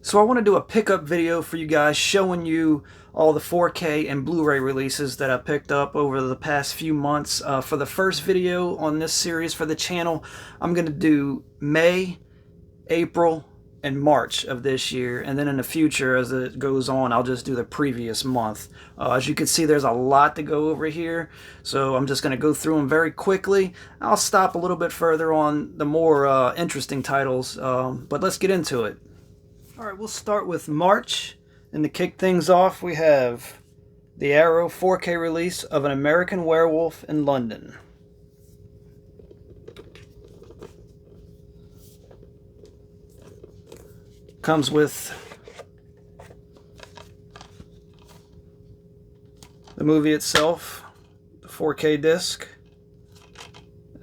So I want to do a pickup video for you guys showing you all the 4K and Blu-ray releases that I picked up over the past few months. For the first video on this series for the channel, I'm going to do May, April, and March of this year, and then in the future as it goes on I'll just do the previous month. As you can see, there's a lot to go over here, so I'm just going to go through them very quickly. I'll stop a little bit further on the more interesting titles, but let's get into it. Alright, we'll start with March, and to kick things off we have the Arrow 4K release of An American Werewolf in London. Comes with the movie itself, the 4K disc,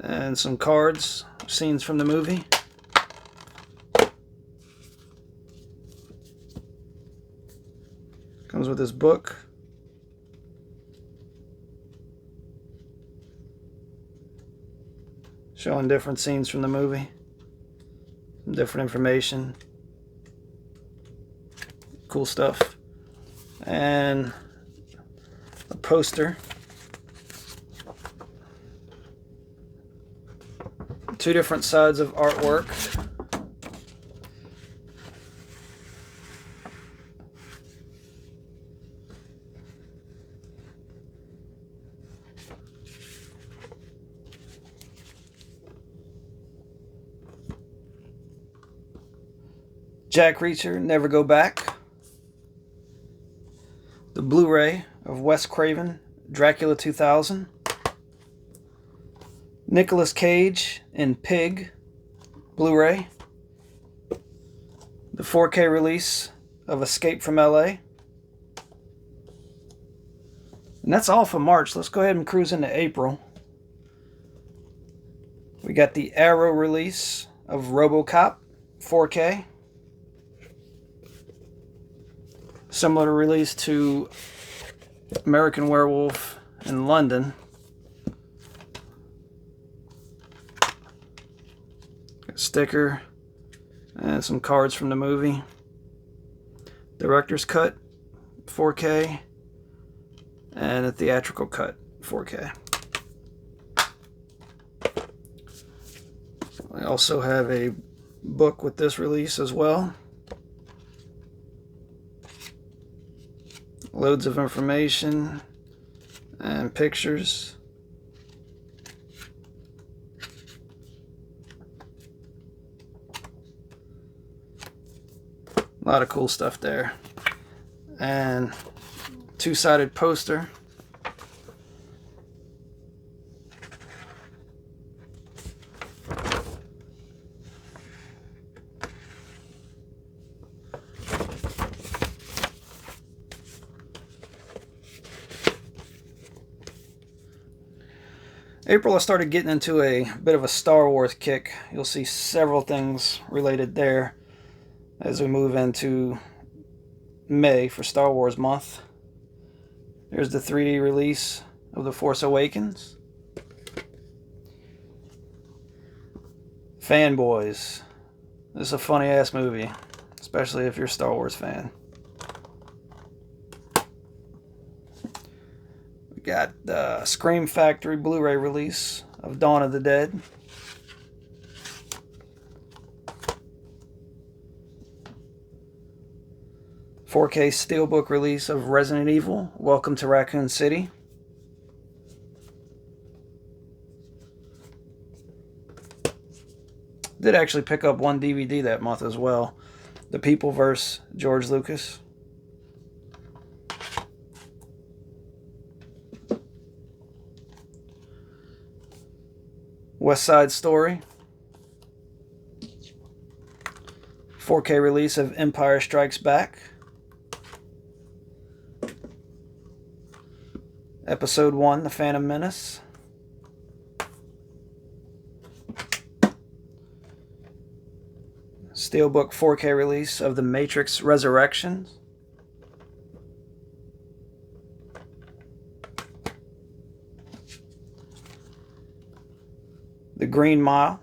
and some cards, scenes from the movie. Comes with this book. Showing different scenes from the movie, some different information. Cool stuff. And a poster. Two different sides of artwork. Jack Reacher, Never Go Back. The Blu-ray of Wes Craven, Dracula 2000. Nicolas Cage in Pig, Blu-ray. The 4K release of Escape from LA. And that's all for March. Let's go ahead and cruise into April. We got the Arrow release of RoboCop, 4K. Similar release to American Werewolf in London. Got a sticker and some cards from the movie. Director's cut, 4K, and a theatrical cut, 4K. I also have a book with this release as well. Loads of information and pictures. A lot of cool stuff there. And two-sided poster. April, I started getting into a bit of a Star Wars kick. You'll see several things related there as we move into May for Star Wars month. Here's the 3D release of The Force Awakens. Fanboys. This is a funny-ass movie, especially if you're a Star Wars fan. Got the Scream Factory Blu-ray release of Dawn of the Dead. .4K Steelbook release of Resident Evil, Welcome to Raccoon City. Did actually pick up one DVD that month as well. The People vs. George Lucas. West Side Story. 4K release of Empire Strikes Back. Episode 1, The Phantom Menace. Steelbook 4K release of The Matrix Resurrections. The Green Mile.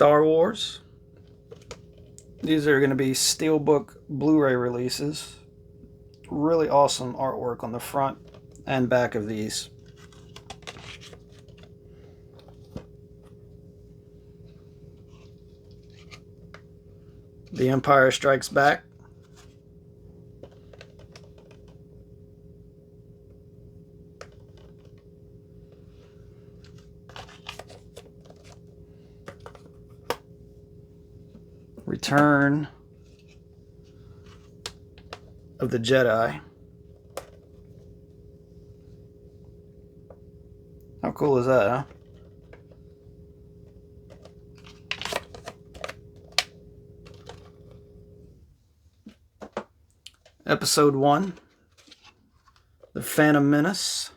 Star Wars. These are going to be Steelbook Blu-ray releases. Really awesome artwork on the front and back of these. The Empire Strikes Back. Return of the Jedi. How cool is that, huh? Episode 1, The Phantom Menace,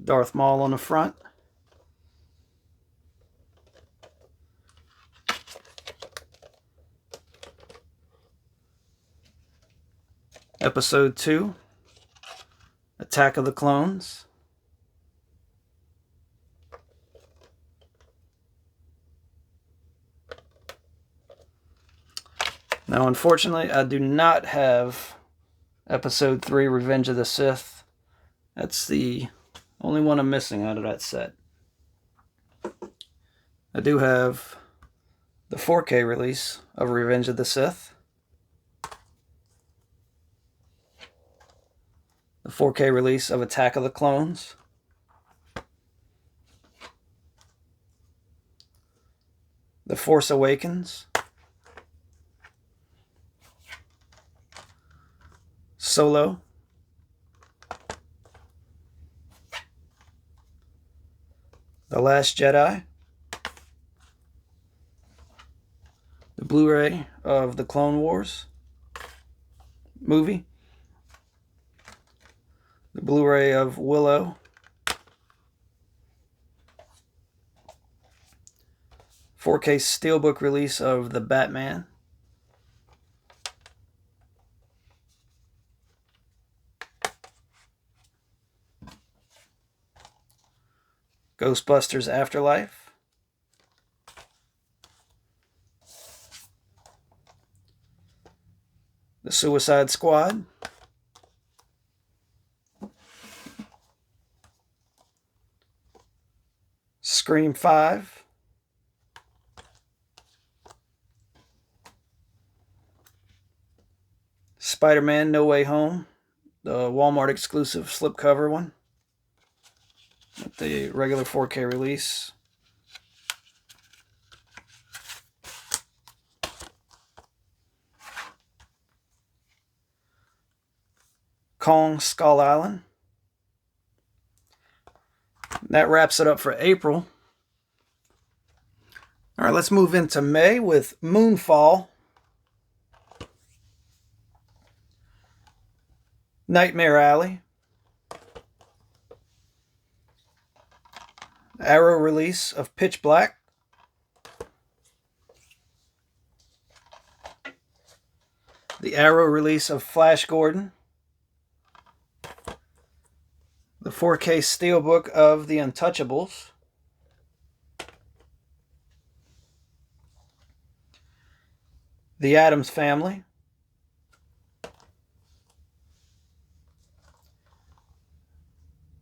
Darth Maul on the front. Episode 2, Attack of the Clones. Now, unfortunately, I do not have Episode 3, Revenge of the Sith. That's the only one I'm missing out of that set. I do have the 4K release of Revenge of the Sith. The 4K release of Attack of the Clones. The Force Awakens. Solo. The Last Jedi. The Blu-ray of the Clone Wars movie. The Blu-ray of Willow. 4K Steelbook release of The Batman. Ghostbusters Afterlife. The Suicide Squad. Scream 5. Spider-Man No Way Home. The Walmart exclusive slipcover one. With the regular 4K release. Kong Skull Island. That wraps it up for April. All right, let's move into May with Moonfall. Nightmare Alley. Arrow release of Pitch Black. The Arrow release of Flash Gordon. The 4K Steelbook of The Untouchables. The Addams Family.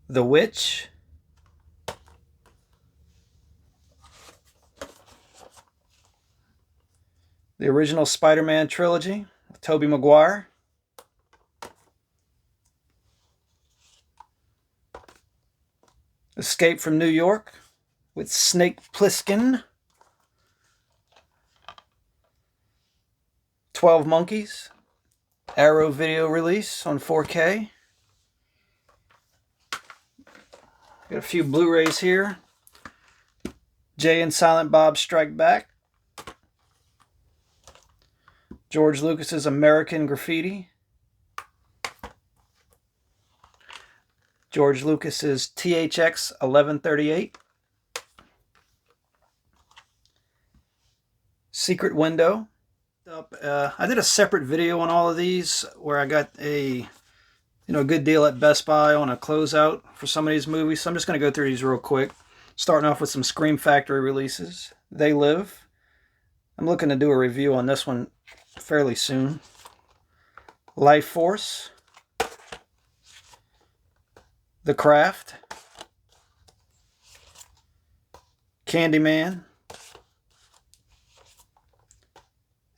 The Witch. The original Spider-Man trilogy with Tobey Maguire. Escape from New York with Snake Plissken. 12 Monkeys. Arrow video release on 4K. Got a few Blu-rays here. Jay and Silent Bob Strike Back. George Lucas's American Graffiti. George Lucas's THX 1138. Secret Window. I did a separate video on all of these where I got a good deal at Best Buy on a closeout for some of these movies. So I'm just going to go through these real quick. Starting off with some Scream Factory releases. They Live. I'm looking to do a review on this one fairly soon. Life Force, The Craft, Candyman,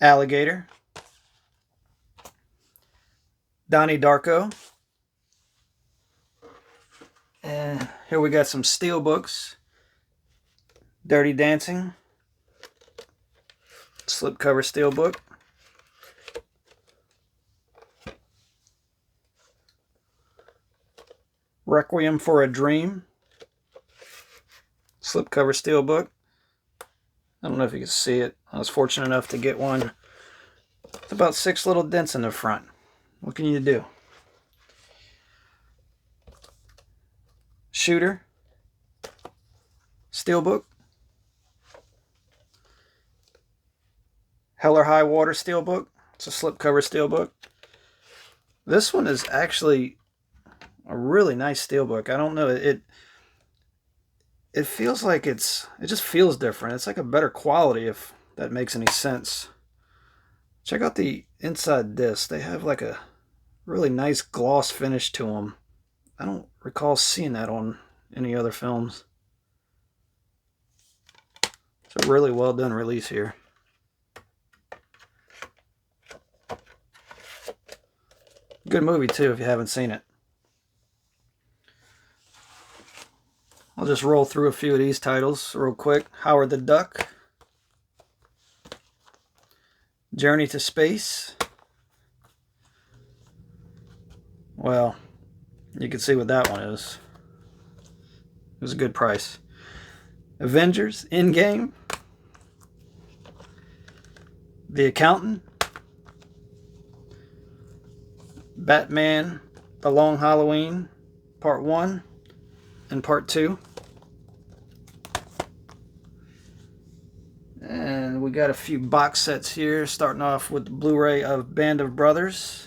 Alligator, Donnie Darko, and here we got some Steelbooks, Dirty Dancing, slipcover Steelbook, Requiem for a Dream, slipcover Steelbook. I don't know if you can see it. I was fortunate enough to get one with about 6 little dents in the front. What can you do? Shooter, Steelbook, Hell or High Water Steelbook. It's a slipcover Steelbook. This one is actually a really nice Steelbook. I don't know, it feels like it just feels different. It's like a better quality, if that makes any sense. Check out the inside disc. They have like a really nice gloss finish to them. I don't recall seeing that on any other films. It's a really well done release here. Good movie too if you haven't seen it. I'll just roll through a few of these titles real quick. Howard the Duck, Journey to Space. Well, you can see what that one is. It was a good price. Avengers, Endgame, The Accountant, Batman, The Long Halloween, Part 1 and Part 2. And we got a few box sets here, starting off with the Blu-ray of Band of Brothers.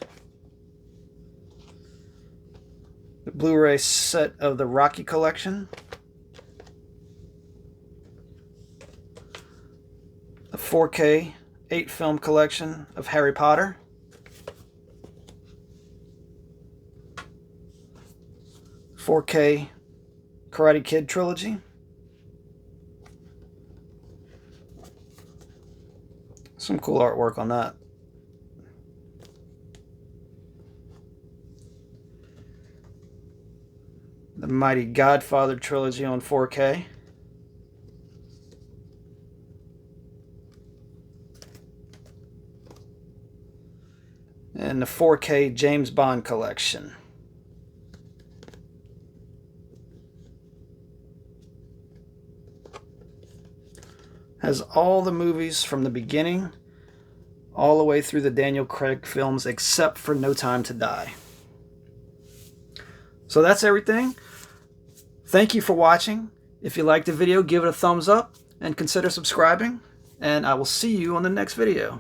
The Blu-ray set of the Rocky collection. The 4K 8-film collection of Harry Potter. .4K Karate Kid trilogy. Some cool artwork on that. The Mighty Godfather trilogy on 4K. And the 4K James Bond collection. Has all the movies from the beginning all the way through the Daniel Craig films except for No Time to Die. So that's everything. Thank you for watching. If you liked the video, give it a thumbs up and consider subscribing. And I will see you on the next video.